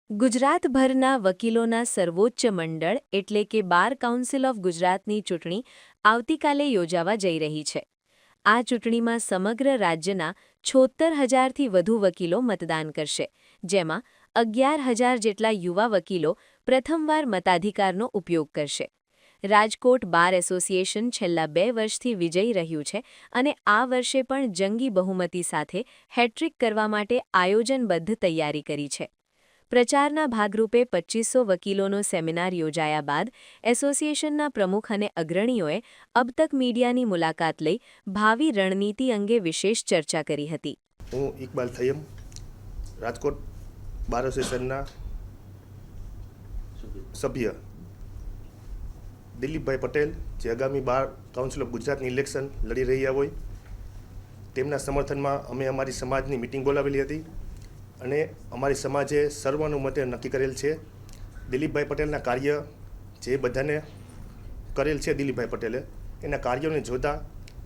ગુજરાતભરના વકીલોના સર્વોચ્ચ મંડળ એટલે કે બાર કાઉન્સિલ ઓફ ગુજરાતની ચૂંટણી આવતીકાલે યોજાવા જઈ રહી છે. આ ચૂંટણીમાં સમગ્ર રાજ્યના 76,000થી વધુ વકીલો મતદાન કરશે, જેમાં 11,000 જેટલા યુવા વકીલો પ્રથમવાર મતાધિકારનો ઉપયોગ કરશે. રાજકોટ બાર એસોસિએશન છેલ્લા 2 વર્ષથી વિજયી રહ્યું છે અને આ વર્ષે પણ જંગી બહુમતી સાથે હેટ્રિક કરવા માટે આયોજનબદ્ધ તૈયારી કરી છે. પ્રચારના ભાગરૂપે 2500 વકીલોનો સેમિનાર યોજાયા બાદ એસોસિએશનના પ્રમુખ અને અગ્રણીઓએ અબ તક મીડિયાની મુલાકાત લઈ ભાવિ રણનીતિ અંગે વિશેષ ચર્ચા કરી હતી. હું ઇકબાલ થયમ, રાજકોટ બાર એસોસિએશનના સભ્ય દિલીપભાઈ પટેલ, જે આગામી બાર કાઉન્સિલ ઓફ ગુજરાતની ઇલેક્શન લડી રહ્યા હોય, તેમના સમર્થનમાં અમે અમારી સમાજની મિટિંગ બોલાવેલી હતી અને અમારી સમાજે સર્વાનુમતે નક્કી કરેલ છે. દિલીપભાઈ પટેલના કાર્ય જે બધાને કરેલ છે, દિલીપભાઈ પટેલે એના કાર્યોને જોતા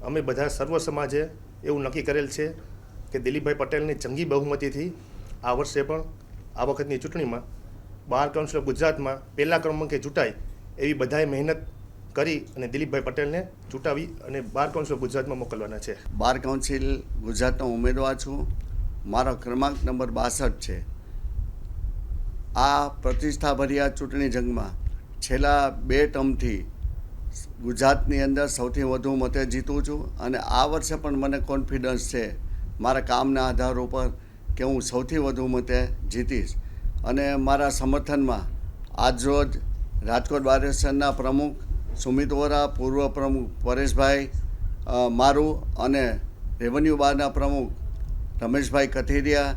અમે બધા સર્વ સમાજે એવું નક્કી કરેલ છે કે દિલીપભાઈ પટેલની જંગી બહુમતીથી આ વર્ષે પણ આ વખતની ચૂંટણીમાં બાર કાઉન્સિલ ઓફ ગુજરાતમાં પહેલા ક્રમાંકે ચૂંટાય એવી બધાએ મહેનત કરી અને દિલીપભાઈ પટેલને ચૂંટાવી અને બાર કાઉન્સિલ ઓફ ગુજરાતમાં મોકલવાના છે. બાર કાઉન્સિલ ગુજરાતનો ઉમેદવાર છું. મારો ક્રમાંક નંબર 62 છે. આ પ્રતિષ્ઠાભર્યા ચૂંટણી જંગમાં છેલ્લા 2 ટર્મથી ગુજરાતની અંદર સૌથી વધુ મતે જીતું છું અને આ વર્ષે પણ મને કોન્ફિડન્સ છે મારા કામના આધાર ઉપર કે હું સૌથી વધુ મતે જીતીશ. અને મારા સમર્થનમાં આજરોજ રાજકોટ બાર એસોસિએશનના પ્રમુખ સુમિત વોરા, પૂર્વ પ્રમુખ પરેશભાઈ મારું અને રેવન્યુ બારના પ્રમુખ રમેશભાઈ કથિરિયા,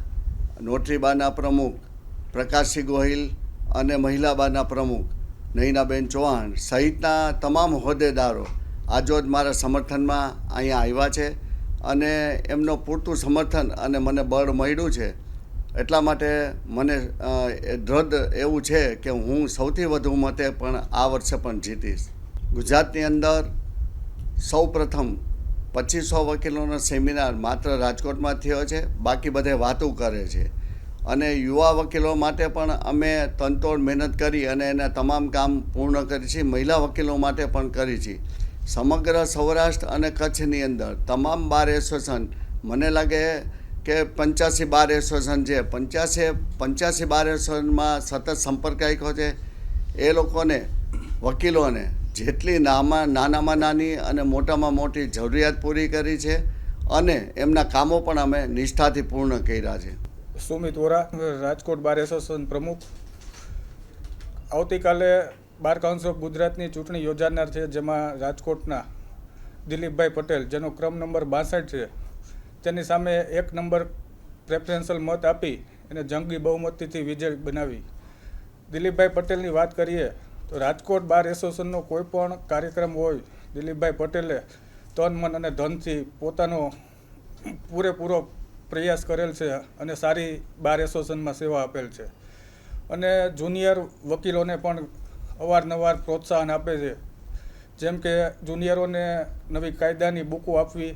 નોટરી બારના પ્રમુખ પ્રકાશસિંહ ગોહિલ અને મહિલા બારના પ્રમુખ નયનાબેન ચૌહાણ સહિતના તમામ હોદ્દેદારો આજરોજ મારા સમર્થનમાં અહીંયા આવ્યા છે અને એમનો પૂરતું સમર્થન અને મને બળ મળ્યું છે. એટલા માટે મને દ્રઢ એવું છે કે હું સૌથી વધુ મતે પણ આ વર્ષે પણ જીતીશ. ગુજરાતની અંદર સૌ પ્રથમ 2500 વકીલોનો સેમિનાર માત્ર રાજકોટમાં થયો છે, બાકી બધે વાતો કરે છે. અને યુવા વકીલો માટે પણ અમે તનતોડ મહેનત કરી અને એના તમામ કામ પૂર્ણ કરી છે. મહિલા વકીલો માટે પણ કરી છે. સમગ્ર સૌરાષ્ટ્ર અને કચ્છની અંદર તમામ બાર એસોસિએશન, મને લાગે કે 85 બાર એસોસિએશન છે, 85 બાર એસોસિએશનમાં સતત સંપર્ક રાખ્યો છે. એ લોકોને વકીલોને જેટલી નાનામાં નાની અને મોટામાં મોટી જરૂરિયાત પૂરી કરી છે અને એમના કામો પણ અમે નિષ્ઠાથી પૂર્ણ કર્યા છે. સુમિત વોરા, રાજકોટ બાર એસોસિએશન પ્રમુખ. આવતીકાલે બાર કાઉન્સિલ ઓફ ગુજરાતની ચૂંટણી યોજાનાર છે, જેમાં રાજકોટના દિલીપભાઈ પટેલ, જેનો ક્રમ નંબર 62 છે, તેની સામે 1 નંબર પ્રેફરન્શિયલ મત આપી એને જંગી બહુમતીથી વિજય બનાવી. દિલીપભાઈ પટેલની વાત કરીએ તો રાજકોટ બાર એસોસિએશનનો કોઈ પણ કાર્યક્રમ હોય, દિલીપભાઈ પટેલે તન, મન અને ધનથી પોતાનો પૂરેપૂરો પ્રયાસ કરેલ છે અને સારી બાર એસોસિએશનમાં સેવા આપેલ છે. અને જુનિયર વકીલોને પણ અવારનવાર પ્રોત્સાહન આપે છે, જેમ કે જુનિયરોને નવી કાયદાની બુકો આપવી,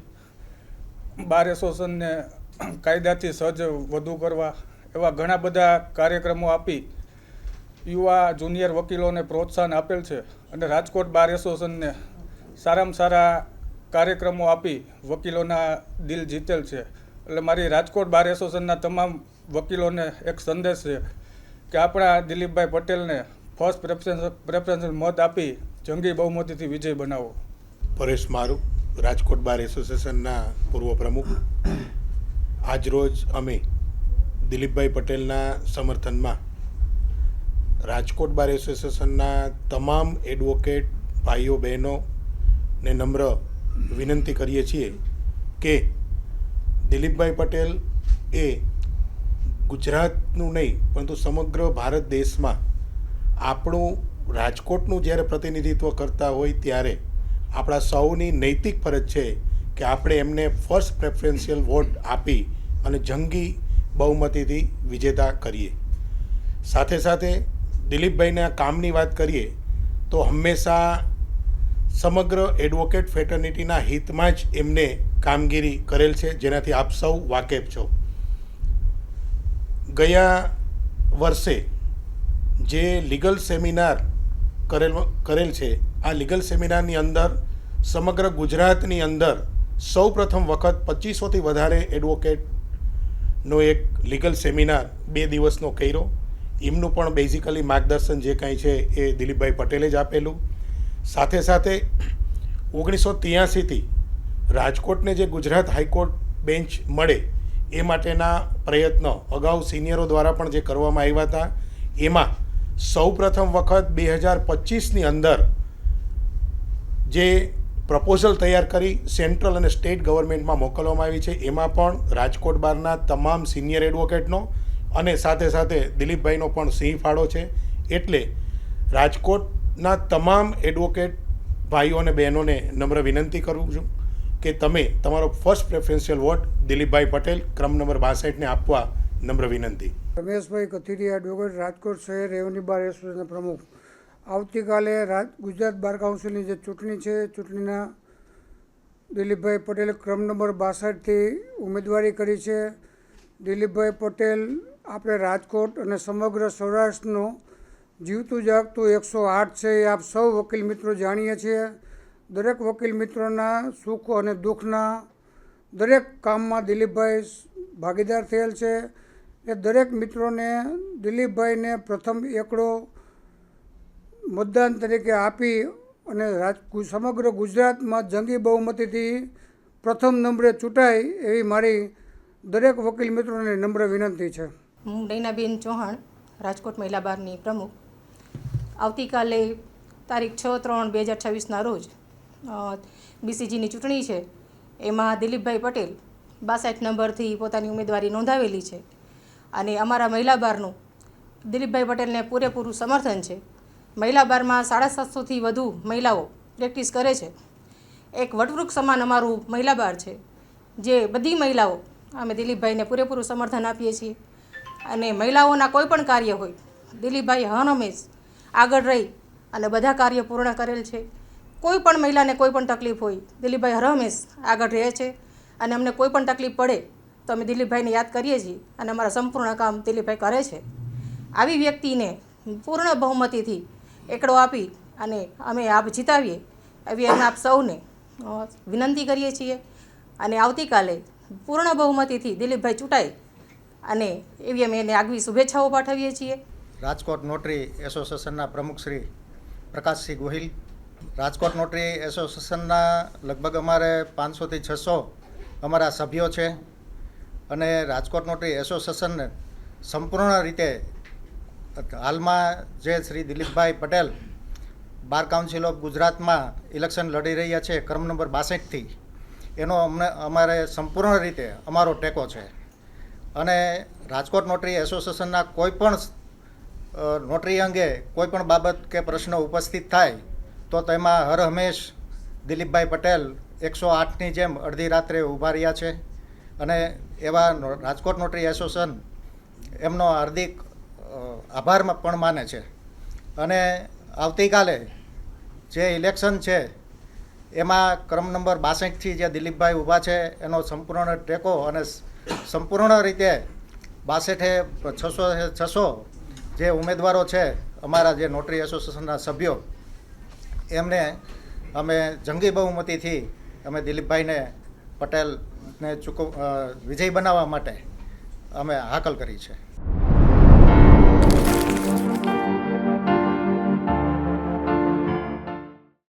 બાર એસોસિએશનને કાયદાથી સજ્જ વધુ કરવા, એવા ઘણા બધા કાર્યક્રમો આપી યુવા જુનિયર વકીલોને પ્રોત્સાહન આપેલ છે. અને રાજકોટ બાર એસોસિએશનને સારામાં સારા કાર્યક્રમો આપી વકીલોના દિલ જીતેલ છે. એટલે મારી રાજકોટ બાર એસોસિએશનના તમામ વકીલોને એક સંદેશ છે કે આપણા દિલીપભાઈ પટેલને ફર્સ્ટ પ્રેફરન્શિયલ મત આપી જંગી બહુમતીથી વિજય બનાવો. પરેશ મારું, રાજકોટ બાર એસોસિએશનના પૂર્વ પ્રમુખ. આજરોજ અમે દિલીપભાઈ પટેલના સમર્થનમાં રાજકોટ બાર એસોસિએશનના તમામ એડવોકેટ ભાઈઓ બહેનોને નમ્ર વિનંતી કરીએ છીએ કે દિલીપભાઈ પટેલ એ ગુજરાતનું નહીં પરંતુ સમગ્ર ભારત દેશમાં આપણું રાજકોટનું જ્યારે પ્રતિનિધિત્વ કરતા હોય ત્યારે આપણા સૌની નૈતિક ફરજ છે કે આપણે એમને ફર્સ્ટ પ્રેફરન્શિયલ વોટ આપી અને જંગી બહુમતીથી વિજેતા કરીએ. સાથે સાથે દિલીપભાઈના કામની વાત કરીએ તો હંમેશા સમગ્ર એડવોકેટ ફેટર્નિટીના હિતમાં જ એમને કામગીરી કરેલ છે, જેનાથી આપ સૌ વાકેફ છો. ગયા વર્ષે જે લીગલ સેમિનાર કરેલ છે, આ લીગલ સેમિનારની અંદર સમગ્ર ગુજરાતની અંદર સૌ પ્રથમ વખત 2500થી વધારે એડવોકેટનો એક લીગલ સેમિનાર 2 દિવસનો કર્યો. એમનું પણ બેઝિકલી માર્ગદર્શન જે કાંઈ છે એ દિલીપભાઈ પટેલે જ આપેલું. સાથે સાથે 1983થી રાજકોટને જે ગુજરાત હાઈકોર્ટ બેન્ચ મળે એ માટેના પ્રયત્નો અગાઉ સિનિયરો દ્વારા પણ જે કરવામાં આવ્યા હતા, એમાં સૌ પ્રથમ વખત 2025ની અંદર જે પ્રપોઝલ તૈયાર કરી સેન્ટ્રલ અને સ્ટેટ ગવર્મેન્ટમાં મોકલવામાં આવી છે, એમાં પણ રાજકોટ બારના તમામ સિનિયર એડવોકેટનો અને સાથે સાથે દિલીપભાઈનો પણ સિંહ ફાળો છે. એટલે રાજકોટના તમામ એડવોકેટ ભાઈઓ અને બહેનોને નમ્ર વિનંતી કરું છું કે તમે તમારો ફર્સ્ટ પ્રેફરન્શિયલ વોટ દિલીપભાઈ પટેલ ક્રમ નંબર 62ને આપવા નમ્ર વિનંતી. રમેશભાઈ કથિરિયા, એડવોકેટ, રાજકોટ શહેર રેવન્યુ બાર એસોસિએશનના પ્રમુખ. આવતીકાલે ગુજરાત બાર કાઉન્સિલની જે ચૂંટણી છે, ચૂંટણીના દિલીપભાઈ પટેલે ક્રમ નંબર 62થી ઉમેદવારી કરી છે. દિલીપભાઈ પટેલ આપણે રાજકોટ અને સમગ્ર સૌરાષ્ટ્રનો જીવતું જાગતું 108 છે, એ આપ સૌ વકીલ મિત્રો જાણીએ છીએ. દરેક વકીલ મિત્રોના સુખ અને દુઃખના દરેક કામમાં દિલીપભાઈ ભાગીદાર થયેલ છે. એ દરેક મિત્રોને દિલીપભાઈને પ્રથમ એકડો મતદાન તરીકે આપી અને સમગ્ર ગુજરાતમાં જંગી બહુમતીથી પ્રથમ નંબરે ચૂંટાય એવી મારી દરેક વકીલ મિત્રોને નમ્ર વિનંતી છે. હું નૈનાબેન ચૌહાણ, રાજકોટ મહિલા બારની પ્રમુખ. આવતીકાલે તારીખ 6/3/2026ના રોજ બીસીજીની ચૂંટણી છે. એમાં દિલીપભાઈ પટેલ 62 નંબરથી પોતાની ઉમેદવારી નોંધાવેલી છે અને અમારા મહિલા બારનું દિલીપભાઈ પટેલને પૂરેપૂરું સમર્થન છે. મહિલા બારમાં 750થી વધુ મહિલાઓ પ્રેક્ટિસ કરે છે. એક વટવૃક્ષ સમાન અમારું મહિલા બાર છે, જે બધી મહિલાઓ અમે દિલીપભાઈને પૂરેપૂરું સમર્થન આપીએ છીએ. અને મહિલાઓના કોઈ પણ કાર્ય હોય, દિલીપભાઈ હરહંમેશ આગળ રહી અને બધા કાર્ય પૂર્ણ કરેલ છે. કોઈ પણ મહિલાને કોઈ પણ તકલીફ હોય, દિલીપભાઈ હરહંમેશ આગળ રહે છે. અને અમને કોઈ પણ તકલીફ પડે તો અમે દિલીપભાઈને યાદ કરીએ છીએ અને અમારા સંપૂર્ણ કામ દિલીપભાઈ કરે છે. આવી વ્યક્તિને પૂર્ણ બહુમતીથી એકડો આપી અને અમે આપ જીતાવીએ એવી અમે આપ સૌને વિનંતી કરીએ છીએ. અને આવતીકાલે પૂર્ણ બહુમતીથી દિલીપભાઈ ચૂંટાય અને એવી અમે એને આગવી શુભેચ્છાઓ પાઠવીએ છીએ. રાજકોટ નોટરી એસોસિએશનના પ્રમુખ શ્રી પ્રકાશસિંહ ગોહિલ. રાજકોટ નોટરી એસોસિએશનના લગભગ અમારે 500થી 600 અમારા સભ્યો છે અને રાજકોટ નોટરી એસોસિએશનને સંપૂર્ણ રીતે હાલમાં જે શ્રી દિલીપભાઈ પટેલ બાર કાઉન્સિલ ઓફ ગુજરાતમાં ઇલેક્શન લડી રહ્યા છે ક્રમ નંબર 62થી, એનો અમારે સંપૂર્ણ રીતે અમારો ટેકો છે. અને રાજકોટ નોટરી એસોસિએશનના કોઈ પણ નોટરી અંગે કોઈ પણ બાબત કે પ્રશ્ન ઉપસ્થિત થાય તો તેમાં હર હંમેશ દિલીપભાઈ પટેલ 108ની જેમ અડધી રાત્રે ઊભા રહ્યા છે. અને એવા રાજકોટ નોટરી એસોસિએશન એમનો હાર્દિક આભાર પણ માને છે. અને આવતીકાલે જે ઇલેક્શન છે એમાં ક્રમ નંબર 62થી જે દિલીપભાઈ ઊભા છે એનો સંપૂર્ણ ટેકો અને સંપૂર્ણ રીતે 62-600 જે ઉમેદવારો છે અમારા જે નોટરી એસોસિએશનના સભ્યો, એમને અમે જંગી બહુમતીથી અમે દિલીપભાઈને પટેલને વિજય બનાવવા માટે અમે હાકલ કરી છે.